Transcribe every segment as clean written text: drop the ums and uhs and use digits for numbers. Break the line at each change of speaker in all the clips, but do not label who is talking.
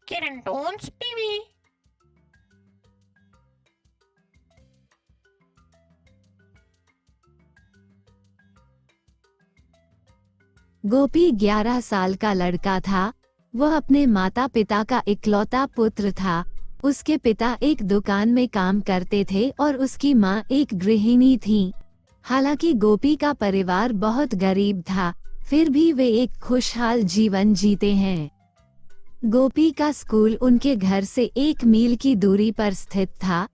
किरण tones TV.
गोपी 11 साल का लड़का था। वह अपने माता पिता का इकलौता पुत्र था। उसके पिता एक दुकान में काम करते थे और उसकी माँ एक गृहिणी थी। हालांकि गोपी का परिवार बहुत गरीब था, फिर भी वे एक खुशहाल जीवन जीते हैं। गोपी का स्कूल उनके घर से 1 मील की दूरी पर स्थित था।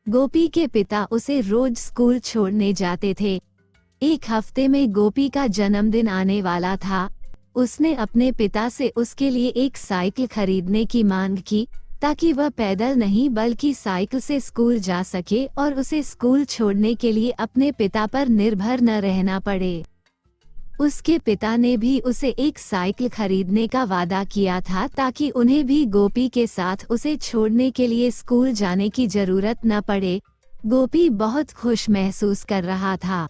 गोपी के पिता उसे रोज स्कूल छोड़ने जाते थे। एक हफ्ते में गोपी का जन्मदिन आने वाला था। उसने अपने पिता से उसके लिए एक साइकिल खरीदने की मांग की, ताकि वह पैदल नहीं बल्कि साइकिल से स्कूल जा सके और उसे स्कूल छोड़ने के लिए अपने पिता पर निर्भर न रहना पड़े। उसके पिता ने भी उसे एक साइकिल खरीदने का वादा किया था, ताकि उन्हें भी गोपी के साथ उसे छोड़ने के लिए स्कूल जाने की जरूरत न पड़े। गोपी बहुत खुश महसूस कर रहा था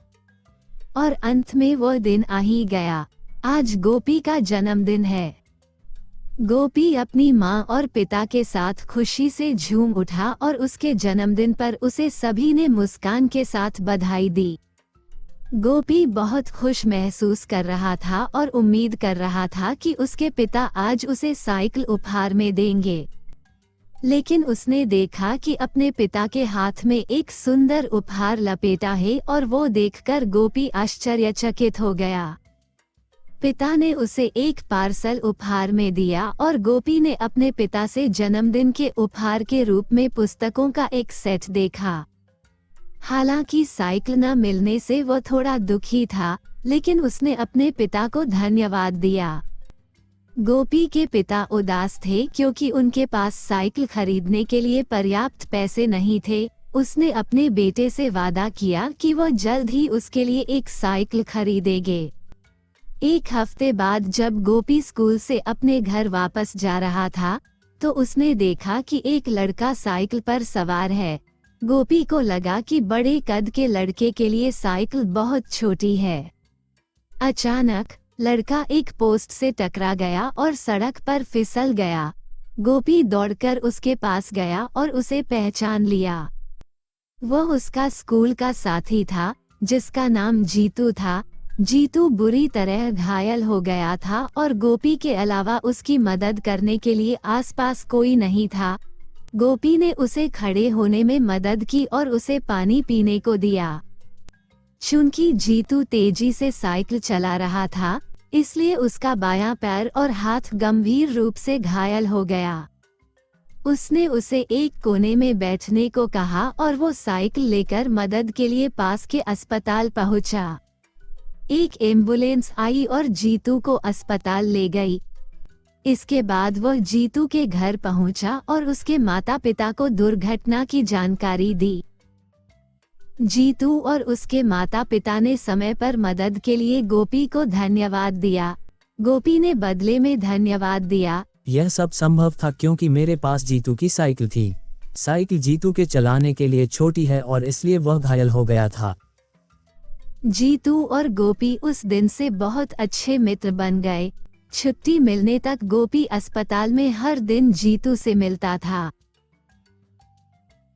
और अंत में वह दिन आ ही गया। आज गोपी का जन्मदिन है। गोपी अपनी माँ और पिता के साथ खुशी से झूम उठा और उसके जन्मदिन पर उसे सभी ने मुस्कान के साथ बधाई दी। गोपी बहुत खुश महसूस कर रहा था और उम्मीद कर रहा था कि उसके पिता आज उसे साइकिल उपहार में देंगे। लेकिन उसने देखा कि अपने पिता के हाथ में एक सुंदर उपहार लपेटा है और वो देखकर गोपी आश्चर्यचकित हो गया। पिता ने उसे एक पार्सल उपहार में दिया और गोपी ने अपने पिता से जन्मदिन के उपहार के रूप में पुस्तकों का एक सेट देखा। हालांकि साइकिल न मिलने से वह थोड़ा दुखी था, लेकिन उसने अपने पिता को धन्यवाद दिया। गोपी के पिता उदास थे क्योंकि उनके पास साइकिल खरीदने के लिए पर्याप्त पैसे नहीं थे। उसने अपने बेटे से वादा किया कि वह जल्द ही उसके लिए एक साइकिल खरीदेंगे। एक हफ्ते बाद जब गोपी स्कूल से अपने घर वापस जा रहा था, तो उसने देखा कि एक लड़का साइकिल पर सवार है। गोपी को लगा कि बड़े कद के लड़के के लिए साइकिल बहुत छोटी है। अचानक लड़का एक पोस्ट से टकरा गया और सड़क पर फिसल गया। गोपी दौड़कर उसके पास गया और उसे पहचान लिया। वह उसका स्कूल का साथी था, जिसका नाम जीतू था। जीतू बुरी तरह घायल हो गया था और गोपी के अलावा उसकी मदद करने के लिए आसपास कोई नहीं था। गोपी ने उसे खड़े होने में मदद की और उसे पानी पीने को दिया। चूंकि जीतू तेजी से साइकिल चला रहा था, इसलिए उसका बायां पैर और हाथ गंभीर रूप से घायल हो गया। उसने उसे एक कोने में बैठने को कहा और वो साइकिल लेकर मदद के लिए पास के अस्पताल पहुंचा। एक एम्बुलेंस आई और जीतू को अस्पताल ले गई। इसके बाद वह जीतू के घर पहुंचा और उसके माता पिता को दुर्घटना की जानकारी दी। जीतू और उसके माता पिता ने समय पर मदद के लिए गोपी को धन्यवाद दिया। गोपी ने बदले में धन्यवाद दिया।
यह सब संभव था क्योंकि मेरे पास जीतू की साइकिल थी। साइकिल जीतू के चलाने के लिए छोटी है और इसलिए वह घायल हो गया था।
जीतू और गोपी उस दिन से बहुत अच्छे मित्र बन गए। छुट्टी मिलने तक गोपी अस्पताल में हर दिन जीतू से मिलता था।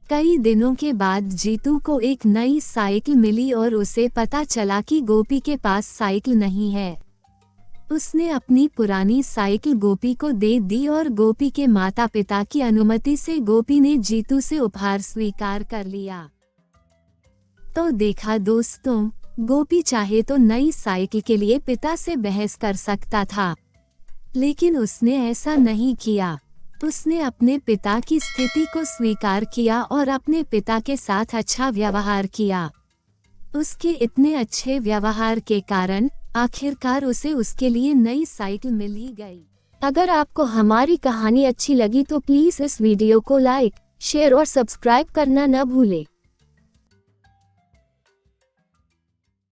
कई दिनों के बाद जीतू को एक नई साइकिल मिली और उसे पता चला कि गोपी के पास साइकिल नहीं है। उसने अपनी पुरानी साइकिल गोपी को दे दी और गोपी के माता पिता की अनुमति से गोपी ने जीतू से उपहार स्वीकार कर लिया। तो देखा दोस्तों, गोपी चाहे तो नई साइकिल के लिए पिता से बहस कर सकता था, लेकिन उसने ऐसा नहीं किया। उसने अपने पिता की स्थिति को स्वीकार किया और अपने पिता के साथ अच्छा व्यवहार किया। उसके इतने अच्छे व्यवहार के कारण आखिरकार उसे उसके लिए नई साइकिल मिल ही गई। अगर आपको हमारी कहानी अच्छी लगी तो प्लीज इस वीडियो को लाइक, शेयर और सब्सक्राइब करना न भूलें।